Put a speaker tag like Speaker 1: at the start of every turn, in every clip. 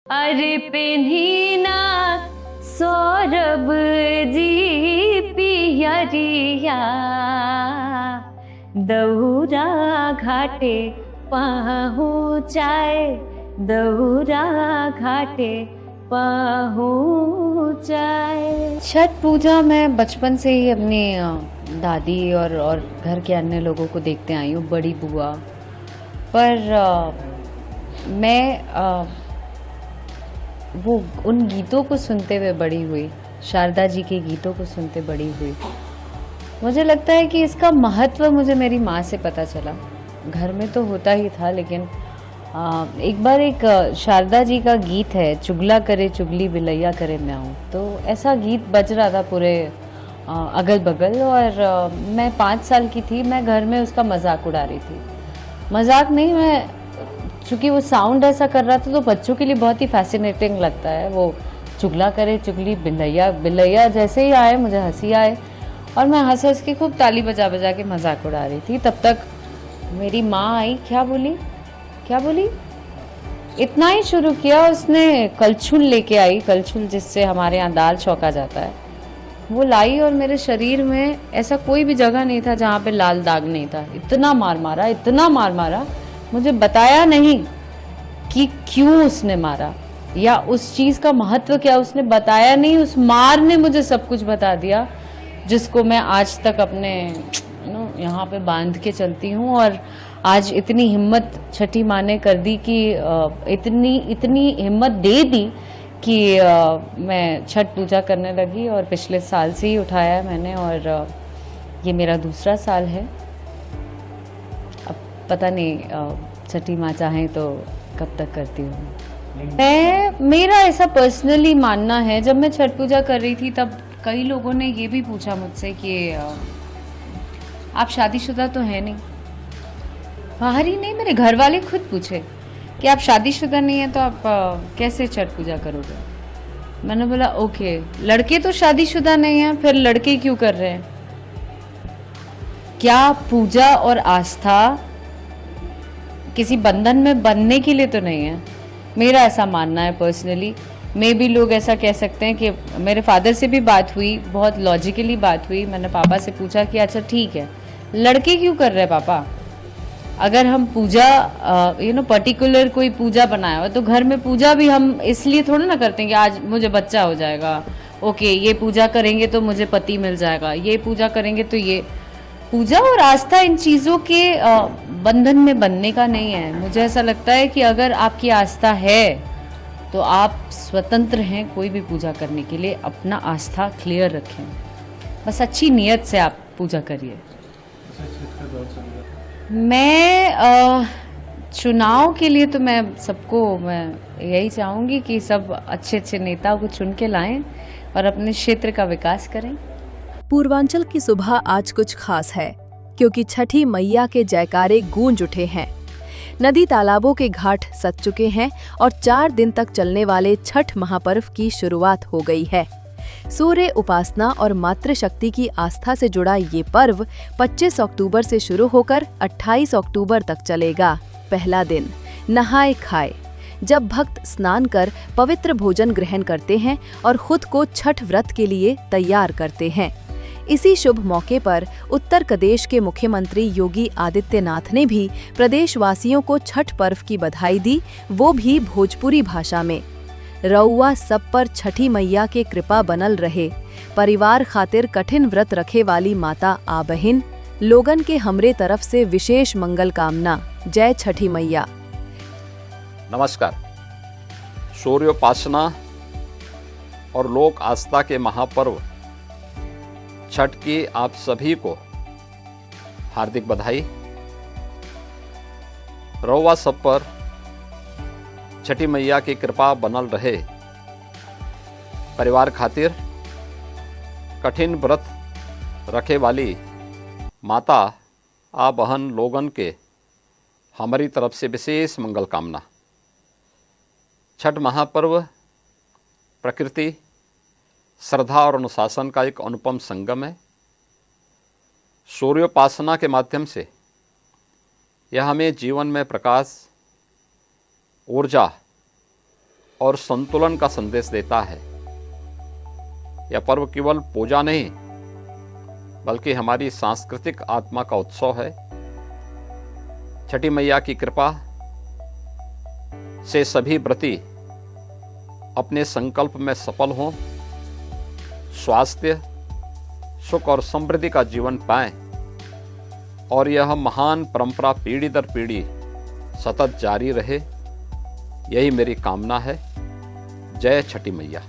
Speaker 1: अरे पेन्हीना सौरभ जी पियरिया, दौरा घाटे पहुँचाए, दौरा घाटे पहुँचाए।
Speaker 2: छठ पूजा मैं बचपन से ही अपनी दादी और घर के अन्य लोगों को देखते आई हूँ, बड़ी बुआ। पर मैं वो उन गीतों को सुनते हुए बड़ी हुई, शारदा जी के गीतों को सुनते बड़ी हुई। मुझे लगता है कि इसका महत्व मुझे मेरी माँ से पता चला। घर में तो होता ही था, लेकिन एक बार एक शारदा जी का गीत है, चुगला करे चुगली बिलैया करे म्याऊं, तो ऐसा गीत बज रहा था पूरे अगल बगल। और मैं 5 साल की थी, मैं घर में उसका मजाक उड़ा रही थी। मजाक नहीं, मैं चूँकि वो साउंड ऐसा कर रहा था तो बच्चों के लिए बहुत ही फैसिनेटिंग लगता है। वो चुगला करे चुगली बिलैया बिलैया जैसे ही आए मुझे हंसी आए, और मैं हंस हंस के खूब ताली बजा बजा के मजाक उड़ा रही थी। तब तक मेरी माँ आई, क्या बोली, इतना ही शुरू किया उसने। कलछुल लेके आई, कलछुल जिससे हमारे यहाँ दाल छौंका जाता है, वो लाई, और मेरे शरीर में ऐसा कोई भी जगह नहीं था जहाँ पे लाल दाग नहीं था। इतना मार मारा, मुझे बताया नहीं कि क्यों उसने मारा या उस चीज़ का महत्व क्या, उसने बताया नहीं। उस मार ने मुझे सब कुछ बता दिया, जिसको मैं आज तक अपने यहाँ पे बांध के चलती हूँ। और आज इतनी हिम्मत छठी माँ ने कर दी कि इतनी हिम्मत दे दी कि मैं छठ पूजा करने लगी, और पिछले साल से ही उठाया है मैंने, और ये मेरा दूसरा साल है। अब पता नहीं छठी माँ चाहें तो कब तक करती हूँ। मेरा ऐसा पर्सनली मानना है, जब मैं छठ पूजा कर रही थी तब कई लोगों ने ये भी पूछा मुझसे कि आप शादीशुदा तो है नहीं। बाहरी नहीं, मेरे घर वाले खुद पूछे कि आप शादीशुदा नहीं है तो आप कैसे छठ पूजा करोगे। मैंने बोला ओके, लड़के तो शादीशुदा नहीं हैं, फिर लड़के क्यों कर रहे हैं? क्या पूजा और आस्था किसी बंधन में बंधने के लिए तो नहीं है? मेरा ऐसा मानना है पर्सनली। मे भी लोग ऐसा कह सकते हैं कि मेरे फादर से भी बात हुई, बहुत लॉजिकली बात हुई। मैंने पापा से पूछा कि अच्छा ठीक है, लड़के क्यों कर रहे हैं पापा? अगर हम पूजा पर्टिकुलर कोई पूजा बनाया हो तो घर में पूजा भी हम इसलिए थोड़ा ना करते हैं कि आज मुझे बच्चा हो जाएगा, ओके ये पूजा करेंगे तो मुझे पति मिल जाएगा, ये पूजा करेंगे तो ये। पूजा और आस्था इन चीज़ों के बंधन में बनने का नहीं है। मुझे ऐसा लगता है कि अगर आपकी आस्था है तो आप स्वतंत्र हैं कोई भी पूजा करने के लिए। अपना आस्था क्लियर रखें, बस अच्छी नीयत से आप पूजा करिए। मैं चुनाव के लिए तो मैं यही चाहूँगी कि सब अच्छे अच्छे नेता को चुन के लाएं और अपने क्षेत्र का विकास करें।
Speaker 3: पूर्वांचल की सुबह आज कुछ खास है, क्योंकि छठी मैया के जयकारे गूंज उठे हैं। नदी तालाबों के घाट सज चुके हैं और 4 दिन तक चलने वाले छठ महापर्व की शुरुआत हो गई है। सूर्य उपासना और मातृशक्ति की आस्था से जुड़ा ये पर्व 25 अक्टूबर से शुरू होकर 28 अक्टूबर तक चलेगा। पहला दिन नहाए खाए, जब भक्त स्नान कर पवित्र भोजन ग्रहण करते हैं और खुद को छठ व्रत के लिए तैयार करते हैं। इसी शुभ मौके पर उत्तर प्रदेश के मुख्यमंत्री योगी आदित्यनाथ ने भी प्रदेशवासियों को छठ पर्व की बधाई दी, वो भी भोजपुरी भाषा में। रउआ सब पर छठी मैया के कृपा बनल रहे, परिवार खातिर कठिन व्रत रखे वाली माता आ बहिन लोगन के हमरे तरफ से विशेष मंगल कामना। जय छठी मैया।
Speaker 4: नमस्कार। सूर्योपासना और लोक आस्था के महापर्व छठ की आप सभी को हार्दिक बधाई। रउआ सब पर छठी मैया की कृपा बनल रहे, परिवार खातिर कठिन व्रत रखे वाली माता आ बहन लोगन के हमारी तरफ से विशेष मंगल कामना। छठ महापर्व प्रकृति, श्रद्धा और अनुशासन का एक अनुपम संगम है। सूर्योपासना के माध्यम से यह हमें जीवन में प्रकाश, ऊर्जा और संतुलन का संदेश देता है। यह पर्व केवल पूजा नहीं बल्कि हमारी सांस्कृतिक आत्मा का उत्सव है। छठी मैया की कृपा से सभी व्रती अपने संकल्प में सफल हों, स्वास्थ्य, सुख और समृद्धि का जीवन पाएं और यह महान परंपरा पीढ़ी दर पीढ़ी सतत जारी रहे, यही मेरी कामना है। जय छठी मैया।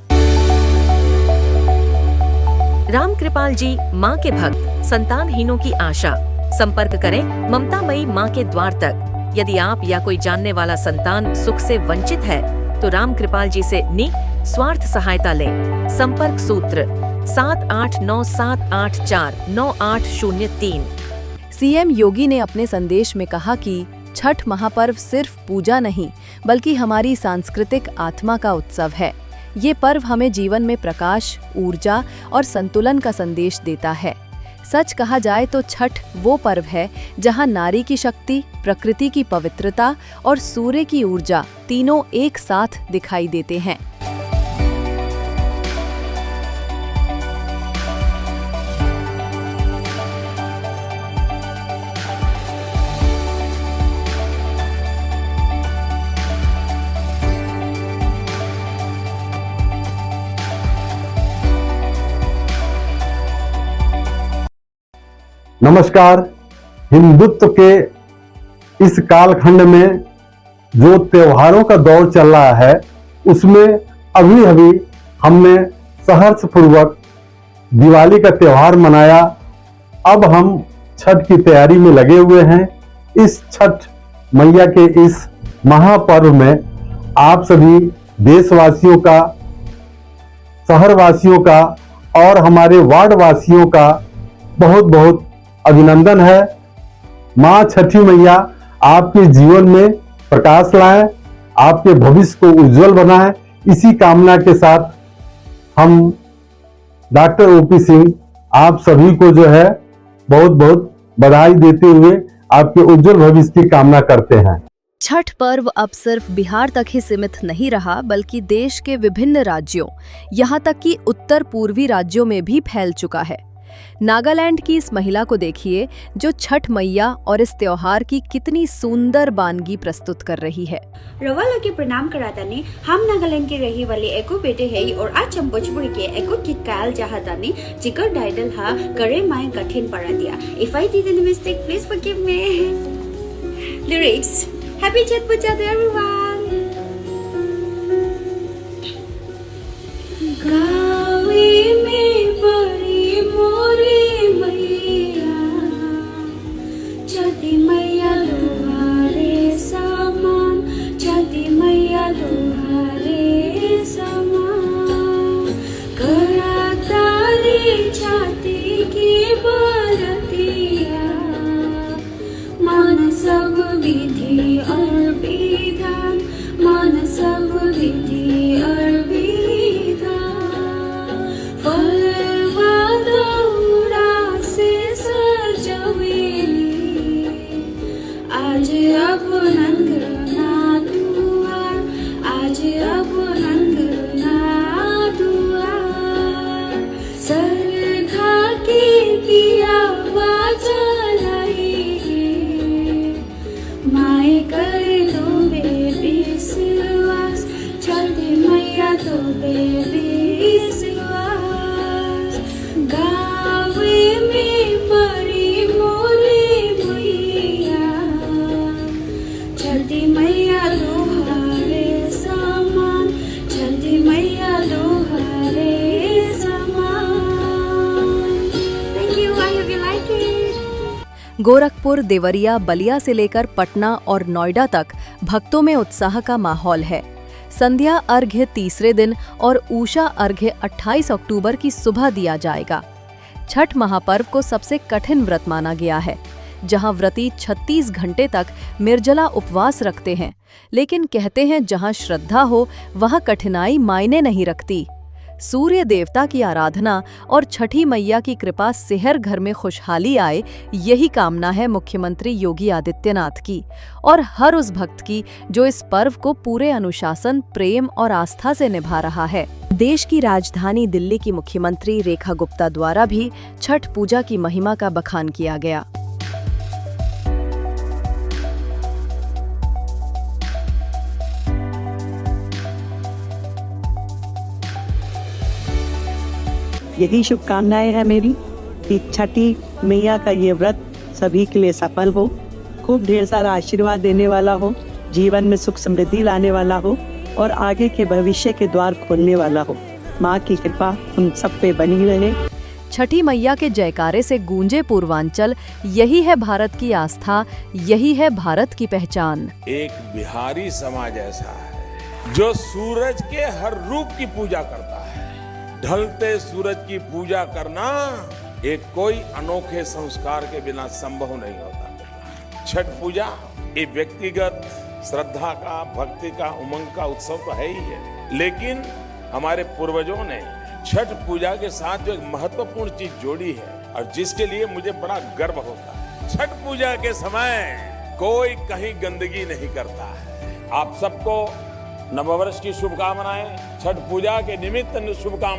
Speaker 5: राम कृपाल जी, माँ के भक्त, संतानहीनों की आशा। संपर्क करें ममतामयी माँ के द्वार तक। यदि आप या कोई जानने वाला संतान सुख से वंचित है तो राम कृपाल जी से निस्वार्थ सहायता लें। संपर्क सूत्र 7897849803।
Speaker 3: सीएम योगी ने अपने संदेश में कहा कि छठ महापर्व सिर्फ पूजा नहीं बल्कि हमारी सांस्कृतिक आत्मा का उत्सव है। ये पर्व हमें जीवन में प्रकाश, ऊर्जा और संतुलन का संदेश देता है। सच कहा जाए तो छठ वो पर्व है जहां नारी की शक्ति, प्रकृति की पवित्रता और सूर्य की ऊर्जा तीनों एक साथ दिखाई देते हैं।
Speaker 6: नमस्कार। हिंदुत्व के इस कालखंड में जो त्योहारों का दौर चल रहा है उसमें अभी अभी हमने सहर्षपूर्वक दिवाली का त्योहार मनाया। अब हम छठ की तैयारी में लगे हुए हैं। इस छठ मैया के इस महापर्व में आप सभी देशवासियों का, शहरवासियों का और हमारे वार्ड वासियों का बहुत बहुत अभिनंदन है। माँ छठी मैया आपके जीवन में प्रकाश लाएं, आपके भविष्य को उज्जवल बनाएं। इसी कामना के साथ हम डॉक्टर ओपी सिंह आप सभी को जो है बहुत बहुत बधाई देते हुए आपके उज्जवल भविष्य की कामना करते हैं।
Speaker 3: छठ पर्व अब सिर्फ बिहार तक ही सीमित नहीं रहा बल्कि देश के विभिन्न राज्यों, यहाँ तक कि उत्तर पूर्वी राज्यों में भी फैल चुका है। नागालैंड की इस महिला को देखिए जो छठ मैया और इस त्योहार की कितनी सुंदर वानगी प्रस्तुत कर रही है।
Speaker 7: रवाला के प्रणाम करातानी। हम नागालैंड के रही वाले एको बेटे है और आज हम भोजपुरी के एको गीत गायल चाहतानी जिकर टाइटल हा करे माए कठिन पड़ा दिया। If I did any mistake, please forgive me. Lyrics. Happy Chhath Puja to everyone. गावे में बड़ी मोरी मैया, छठी मैया लोहारे समान, छठी मैया लोहारे समान, करा तारी छाती की बरतिया, मन सब विधि और विधान, मन सब विधि और
Speaker 3: गोरखपुर, देवरिया, बलिया से लेकर पटना और नोएडा तक भक्तों में उत्साह का माहौल है। संध्या अर्घ्य तीसरे दिन और उषा अर्घ्य 28 अक्टूबर की सुबह दिया जाएगा। छठ महापर्व को सबसे कठिन व्रत माना गया है, जहां व्रती 36 घंटे तक निर्जला उपवास रखते हैं। लेकिन कहते हैं जहां श्रद्धा हो वहां कठिनाई मायने नहीं रखती। सूर्य देवता की आराधना और छठी मैया की कृपा से हर घर में खुशहाली आए, यही कामना है मुख्यमंत्री योगी आदित्यनाथ की और हर उस भक्त की जो इस पर्व को पूरे अनुशासन, प्रेम और आस्था से निभा रहा है। देश की राजधानी दिल्ली की मुख्यमंत्री रेखा गुप्ता द्वारा भी छठ पूजा की महिमा का बखान किया गया।
Speaker 8: यही शुभकामनाएं है मेरी कि छठी मैया का ये व्रत सभी के लिए सफल हो, खूब ढेर सारा आशीर्वाद देने वाला हो, जीवन में सुख समृद्धि लाने वाला हो और आगे के भविष्य के द्वार खोलने वाला हो। माँ की कृपा उन सब पे बनी रहे।
Speaker 3: छठी मैया के जयकारे से गूंजे पूर्वांचल, यही है भारत की आस्था, यही है भारत की पहचान।
Speaker 9: एक बिहारी समाज ऐसा है जो सूरज के हर रूप की पूजा करता है। ढलते सूरज की पूजा करना एक कोई अनोखे संस्कार के बिना संभव नहीं होता। छठ पूजा एक व्यक्तिगत श्रद्धा का, भक्ति का, उमंग का उत्सव तो है ही है, लेकिन हमारे पूर्वजों ने छठ पूजा के साथ जो एक महत्वपूर्ण चीज जोड़ी है और जिसके लिए मुझे बड़ा गर्व होता है। छठ पूजा के समय कोई कहीं गंदगी नहीं करता है। आप सबको नववर्ष की शुभकामनाएं, छठ पूजा के निमित्त शुभकामनाएं।